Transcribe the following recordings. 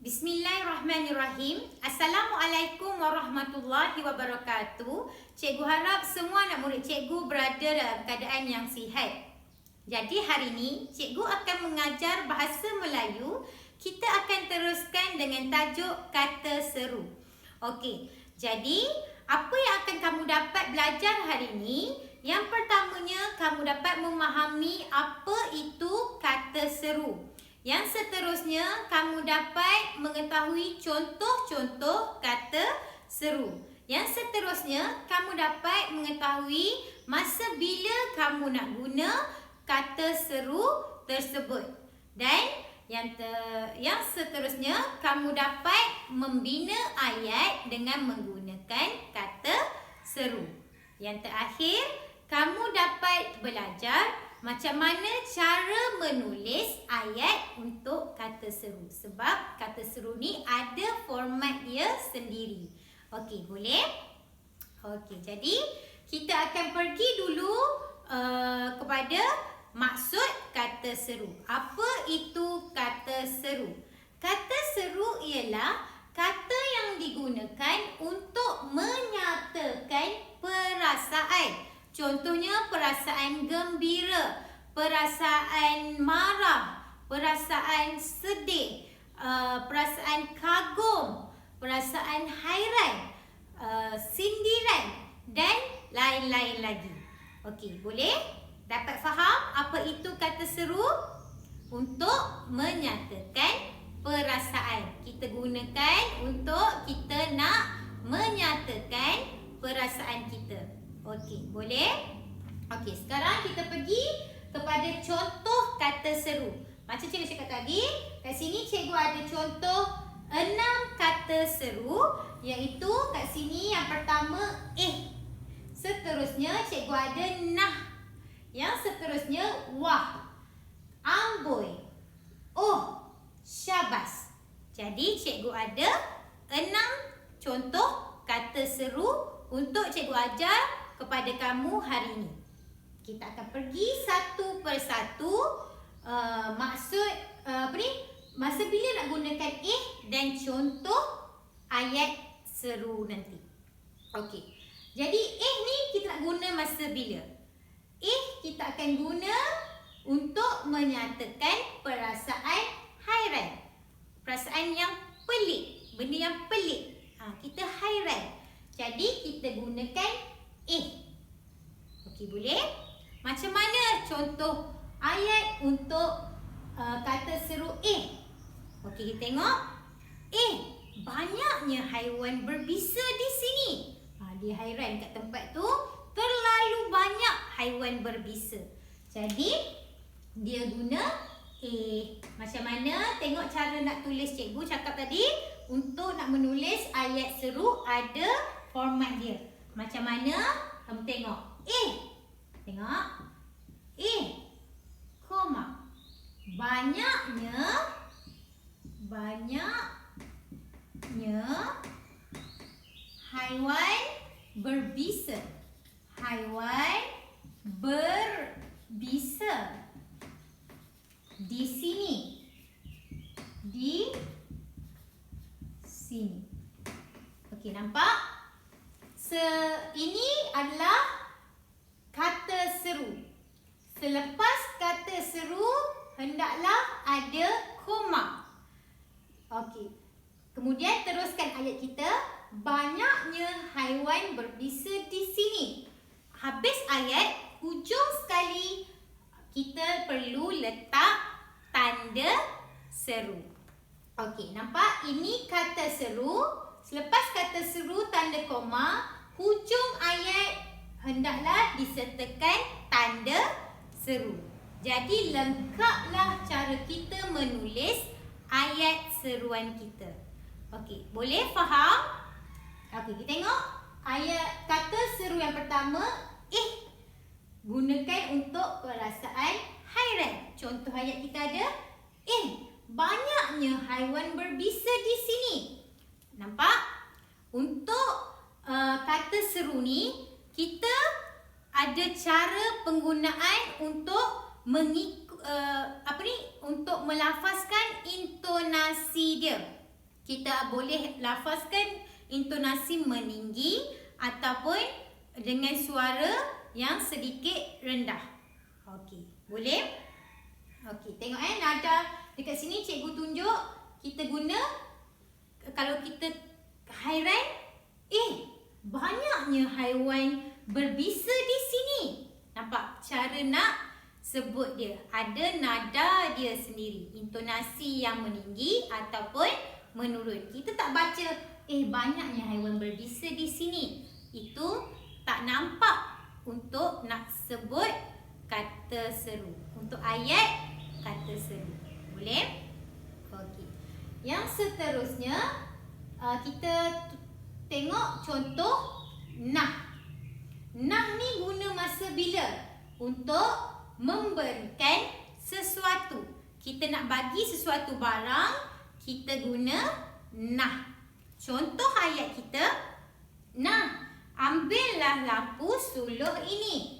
Bismillahirrahmanirrahim. Assalamualaikum warahmatullahi wabarakatuh. Cikgu harap semua anak murid cikgu berada dalam keadaan yang sihat. Jadi hari ini cikgu akan mengajar bahasa Melayu. Kita akan teruskan dengan tajuk kata seru. Okey. Jadi apa yang akan kamu dapat belajar hari ini? Yang pertamanya kamu dapat memahami apa itu kata seru. Yang seterusnya, kamu dapat mengetahui contoh-contoh kata seru. Yang seterusnya, kamu dapat mengetahui masa bila kamu nak guna kata seru tersebut. Dan yang seterusnya, kamu dapat membina ayat dengan menggunakan kata seru. Yang terakhir, kamu dapat belajar macam mana cara menulis ayat untuk kata seru. Sebab kata seru ni ada format dia sendiri. Okey, boleh? Okey, jadi kita akan pergi dulu kepada maksud kata seru. Apa itu kata seru? Kata seru ialah kata yang digunakan untuk menyatakan perasaan. Contohnya perasaan gembira, perasaan marah, perasaan sedih, perasaan kagum, perasaan hairan, sindiran dan lain-lain lagi. Okey, boleh? Dapat faham apa itu kata seru? Untuk menyatakan perasaan. Kita gunakan untuk kita nak menyatakan perasaan kita. Okey, boleh? Okey, sekarang kita pergi kepada contoh kata seru. Macam cikgu cakap tadi, kat sini cikgu ada contoh 6 kata seru, iaitu kat sini yang pertama seterusnya cikgu ada nah. Yang seterusnya wah, amboi, oh, syabas. Jadi cikgu ada 6 contoh kata seru untuk cikgu ajar kepada kamu hari ini. Kita akan pergi satu persatu maksud masa bila nak gunakan dan contoh ayat seru nanti. Okey. Jadi ni kita nak guna masa bila? Kita akan guna untuk menyatakan perasaan hairan. Perasaan yang pelik, benda yang pelik. Kita hairan. Jadi kita gunakan Okey, boleh? Macam mana contoh ayat untuk kata seru Okey, kita tengok. Banyaknya haiwan berbisa di sini. Dia hairan kat tempat tu, terlalu banyak haiwan berbisa. Jadi dia guna Macam mana? Tengok cara nak tulis cikgu cakap tadi. Untuk nak menulis ayat seru ada format dia. Macam mana? Kamu tengok. Tengok. Koma. Banyaknya haiwan berbisa. Haiwan berbisa. Di sini. Di sini. Okey, nampak? Ini adalah kata seru. Selepas kata seru, hendaklah ada koma. Okey. Kemudian teruskan ayat kita. Banyaknya haiwan berbisa di sini. Habis ayat, hujung sekali kita perlu letak tanda seru. Okey, nampak? Ini kata seru. Selepas kata seru, tanda koma, hujung ayat hendaklah disertakan tanda seru. Jadi lengkaplah cara kita menulis ayat seruan kita. Okey, boleh faham? Okey, kita tengok ayat kata seru yang pertama, gunakan untuk perasaan hairan. Contoh ayat kita ada, banyaknya haiwan berbisa di sini. Nampak? Untuk kata seru ni, kita ada cara penggunaan untuk untuk melafazkan intonasi dia. kita boleh lafazkan intonasi meninggi ataupun dengan suara yang sedikit rendah. Okey, boleh? Okey, tengok nada dekat sini cikgu tunjuk kita guna, kalau kita hairan, banyaknya haiwan berbisa di sini. Nampak cara nak sebut dia, ada nada dia sendiri, intonasi yang meninggi ataupun menurun. Kita tak baca banyaknya haiwan berbisa di sini. Itu tak nampak untuk nak sebut kata seru. Untuk ayat kata seru. Boleh? Okey. Yang seterusnya kita tengok contoh nah. Nah ni guna masa bila? Untuk memberikan sesuatu. Kita nak bagi sesuatu barang, kita guna nah. Contoh ayat kita, nah, ambillah lampu suluh ini.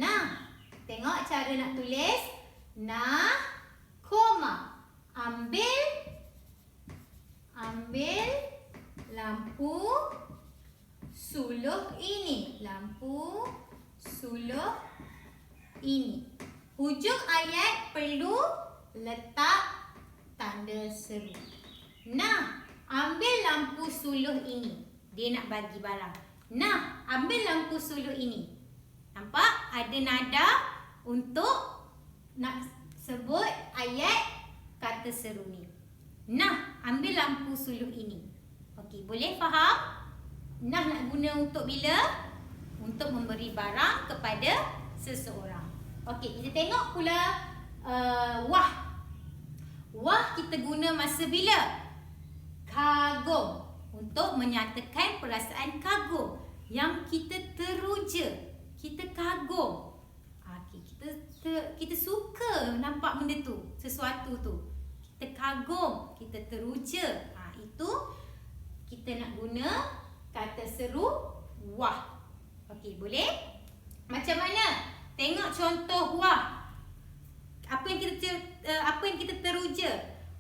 Nah, tengok cara nak tulis. Nah, koma. Ambil lampu suluh ini. Lampu suluh ini. Hujung ayat perlu letak tanda seru. Nah, ambil lampu suluh ini. Dia nak bagi barang. Nah, ambil lampu suluh ini. Nampak? Ada nada untuk nak sebut ayat kata seru ni. Nah, ambil lampu suluh ini. Okey, boleh faham? Nah nak guna untuk bila? Untuk memberi barang kepada seseorang. Okey, kita tengok pula wah. Wah kita guna masa bila? Kagum. Untuk menyatakan perasaan kagum. Yang kita teruja. Kita kagum. Okay, kita suka nampak benda tu. Sesuatu tu. Kita kagum. Kita teruja. Itu kita nak guna kata seru wah. Okey, boleh? Macam mana? Tengok contoh wah. Apa yang kita teruja?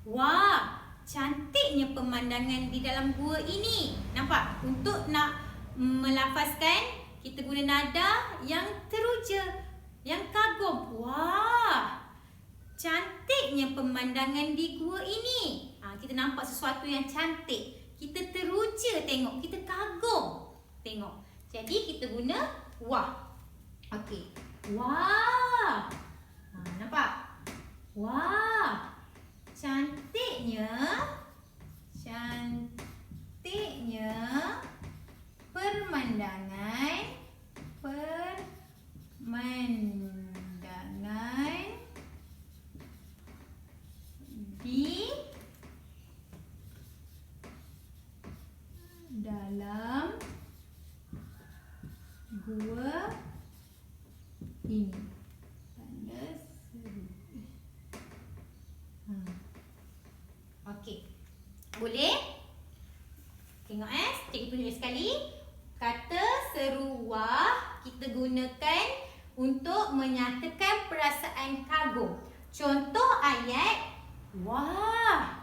Wah, cantiknya pemandangan di dalam gua ini. Nampak? Untuk nak melafazkan, kita guna nada yang teruja, yang kagum. Wah, cantiknya pemandangan di gua ini. Kita nampak sesuatu yang cantik. Kita teruja tengok, kita kagum tengok. Jadi kita guna wah. Okey. Wah. Nampak? Wah. Cantiknya pemandangan di dalam gua ini. Tanda seru. Okey. Boleh? Tengok cikgu tunjuk sekali. Kata seru wah kita gunakan untuk menyatakan perasaan kagum. Contoh ayat, wah,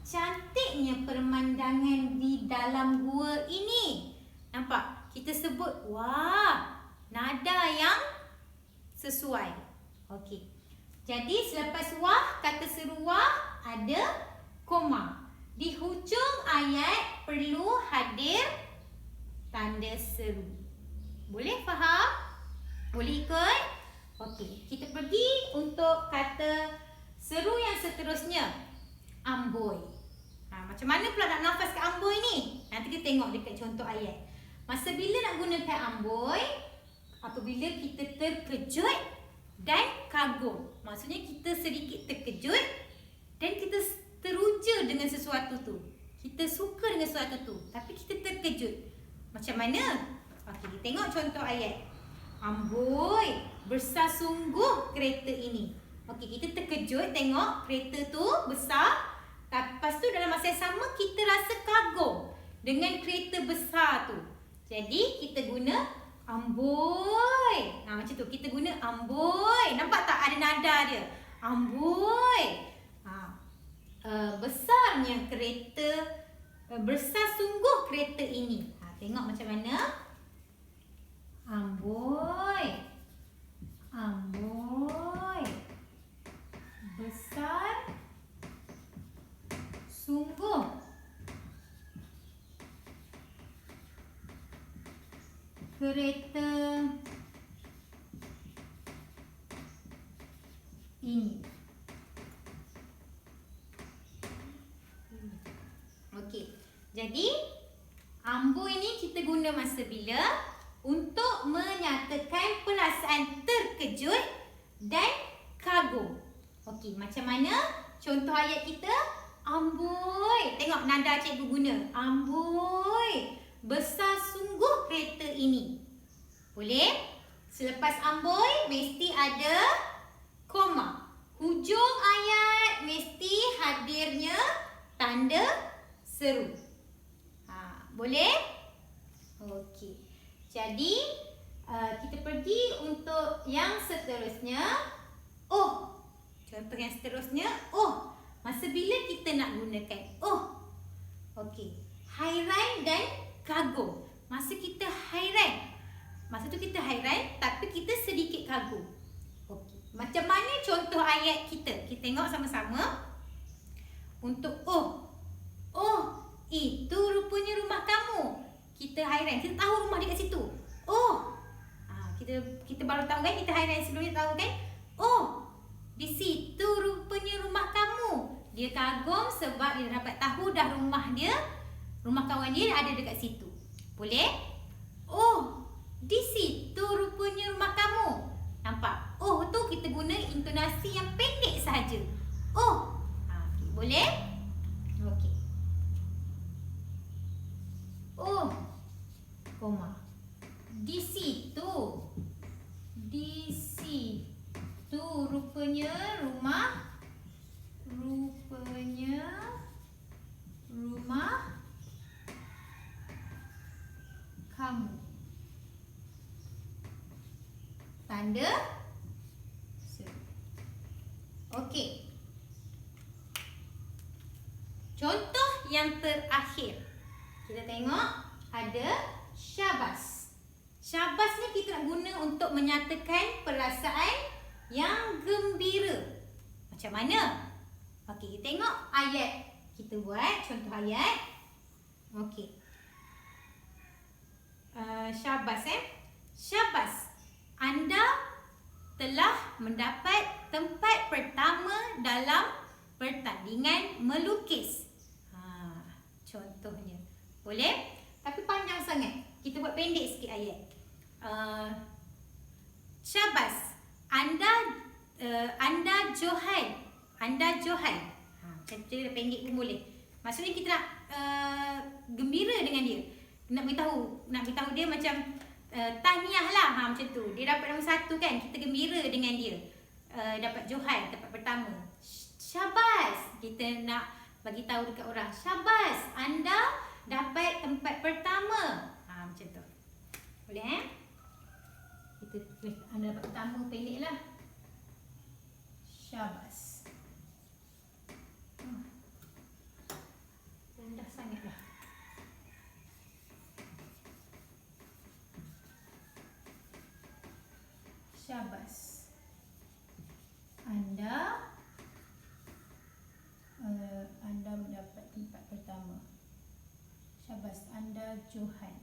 cantiknya pemandangan di dalam gua ini. Nampak? Kita sebut wah, nada yang sesuai. Okey. Jadi selepas wah, kata seru wah ada koma. Di hujung ayat perlu hadir tanda seru. Boleh faham? Boleh ikut? Okey, kita pergi untuk kata seru yang seterusnya. Amboi. Macam mana pula nak nafaskan amboi ni? Nanti kita tengok dekat contoh ayat. Masa bila nak gunakan amboi? Apabila kita terkejut dan kagum. Maksudnya kita sedikit terkejut dan kita teruja dengan sesuatu tu. Kita suka dengan sesuatu tu, tapi kita terkejut. Macam mana? Okey, kita tengok contoh ayat. Amboi, besar sungguh kereta ini. Okey, kita terkejut tengok kereta tu besar. Lepas tu dalam masa yang sama kita rasa kagum dengan kereta besar tu. Jadi kita guna amboi. Macam tu, kita guna amboi. Nampak tak ada nada dia? Amboi. Besarnya kereta Besar sungguh kereta ini. Tengok macam mana. Amboi. Amboi. Besar sungguh kereta ini. Okey. Jadi amboi ini kita guna masa bila untuk menyatakan perasaan terkejut dan kagum. Okey, macam mana contoh ayat kita? Amboi. Tengok nada cikgu guna. Amboi. Besar sungguh kereta ini. Boleh? Selepas amboi mesti ada koma. Hujung ayat mesti hadirnya tanda seru. Boleh? Okey. Jadi kita pergi untuk yang seterusnya. Oh. Contoh yang seterusnya. Oh. Masa bila kita nak gunakan oh. Okey. Hairan dan kagum. Masa kita hairan. Masa tu kita hairan tapi kita sedikit kagum. Okey. Macam mana contoh ayat kita? Kita tengok sama-sama. Untuk oh. Oh, itu rupanya rumah kamu. Kita hairan. Kita tahu rumah dia kat situ. Oh. Kita baru tahu kan, kita hairan sebelumnya tahu kan? Oh. Di situ rupanya rumah kamu. Dia kagum sebab dia dapat tahu dah rumah kawan dia ada dekat situ. Boleh? Oh, di situ rupanya rumah kamu. Nampak? Oh tu kita guna intonasi yang pendek sahaja. Oh. Okay, boleh? Okey. Oh. Koma. Di situ. Di situ. Tu rupanya rumah kamu. Tanda seru. Okey. Contoh yang terakhir. Kita tengok ada syabas. Syabas ni kita nak guna untuk menyatakan perasaan yang gembira. Macam mana? Okey, kita tengok ayat. Kita buat contoh ayat. Okey. Syabas Syabas. Anda telah mendapat tempat pertama dalam pertandingan melukis. Contohnya. Boleh? Tapi panjang sangat. Kita buat pendek sikit ayat. Syabas. Anda Johan. Anda Johan. Macam tu pendek pun boleh. Maksudnya kita nak gembira dengan dia. Nak beritahu dia macam tahniah lah. Macam tu. Dia dapat nombor 1 kan. Kita gembira dengan dia. Dapat Johan tempat pertama. Syabas. Kita nak bagi tahu dekat orang. Syabas. Anda dapat tempat pertama. Macam tu. Boleh Anda dapat pertama pendek lah. Syabas. Rendah sangat lah. Syabas. Anda mendapat tempat pertama. Syabas. Anda Johan.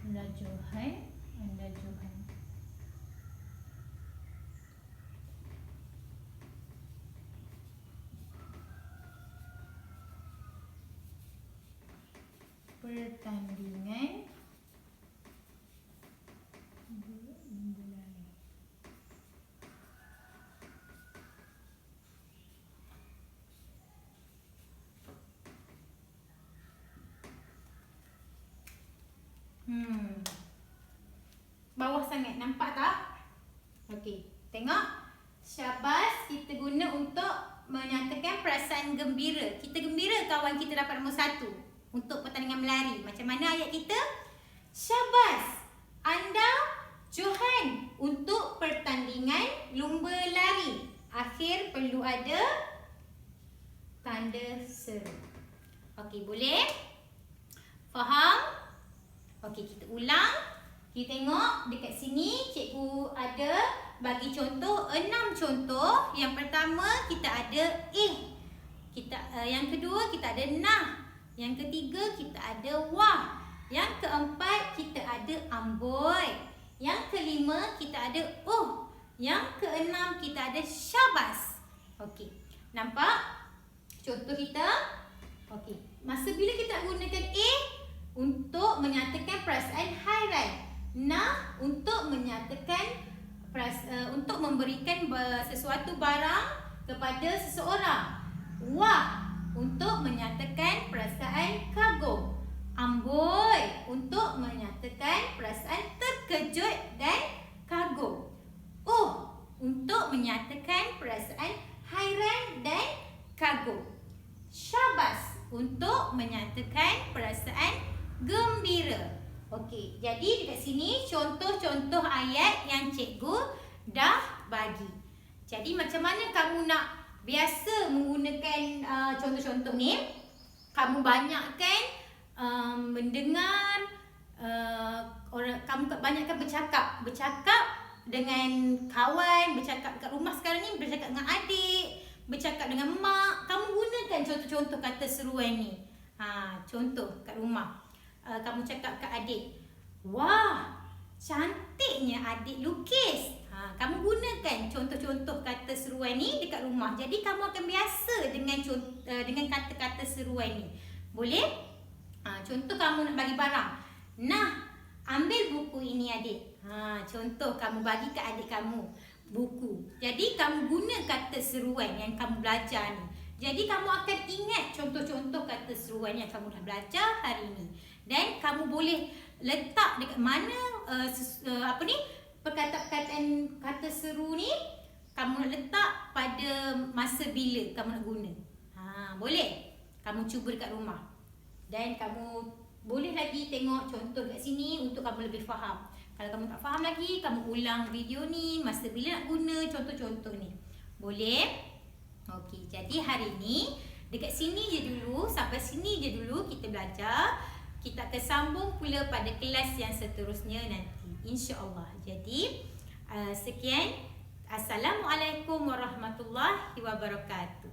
Anda Johan. Pertandingan bawah sangat, nampak tak? Okey, tengok. Syabas kita guna untuk menyatakan perasaan gembira. Kita gembira kawan kita dapat nombor 1 untuk pertandingan berlari. Macam mana ayat kita? Syabas, anda Johan untuk pertandingan lumba lari. Akhir perlu ada tanda seru. Okey, boleh? Faham? Okey, kita ulang. Kita tengok dekat sini cikgu ada bagi contoh 6 contoh. Yang pertama kita ada yang kedua kita ada nah. Yang ketiga kita ada wah. Yang keempat kita ada amboi. Yang kelima kita ada Yang keenam kita ada syabas. Okey. Nampak contoh kita? Okey. Masa bila kita gunakan untuk menyatakan perasaan hairan. Nah untuk menyatakan untuk memberikan sesuatu barang kepada seseorang. Wah untuk menyatakan perasaan kagum. Amboi untuk menyatakan perasaan terkejut dan kagum. Untuk menyatakan perasaan hairan dan kagum. Syabas untuk menyatakan perasaan gembira. Okey, jadi dekat sini contoh-contoh ayat yang cikgu dah bagi. Jadi macam mana kamu nak biasa menggunakan contoh-contoh ni? Kamu banyakkan mendengar, kamu banyakkan bercakap dengan kawan, bercakap kat rumah sekarang ni, bercakap dengan adik, bercakap dengan mak. Kamu gunakan contoh-contoh kata seruan ni. Contoh kat rumah. Kamu cakap kat adik, wah, cantiknya adik lukis. Kamu gunakan contoh-contoh kata seruan ni dekat rumah. Jadi kamu akan biasa dengan kata-kata seruan ni. Boleh? Contoh kamu nak bagi barang. Nah, ambil buku ini adik. Contoh kamu bagi ke adik kamu buku. Jadi kamu guna kata seruan yang kamu belajar ni. Jadi kamu akan ingat contoh-contoh kata seruan yang kamu dah belajar hari ni. Dan kamu boleh letak dekat mana perkataan kata seru ni kamu nak letak pada masa bila kamu nak guna. Boleh? Kamu cuba dekat rumah. Dan kamu boleh lagi tengok contoh kat sini untuk kamu lebih faham. Kalau kamu tak faham lagi, kamu ulang video ni masa bila nak guna contoh-contoh ni. Boleh? Okey, jadi hari ni dekat sini je dulu, sampai sini je dulu kita belajar. Kita akan sambung pula pada kelas yang seterusnya nanti, insya-Allah. Jadi, sekian. Assalamualaikum warahmatullahi wabarakatuh.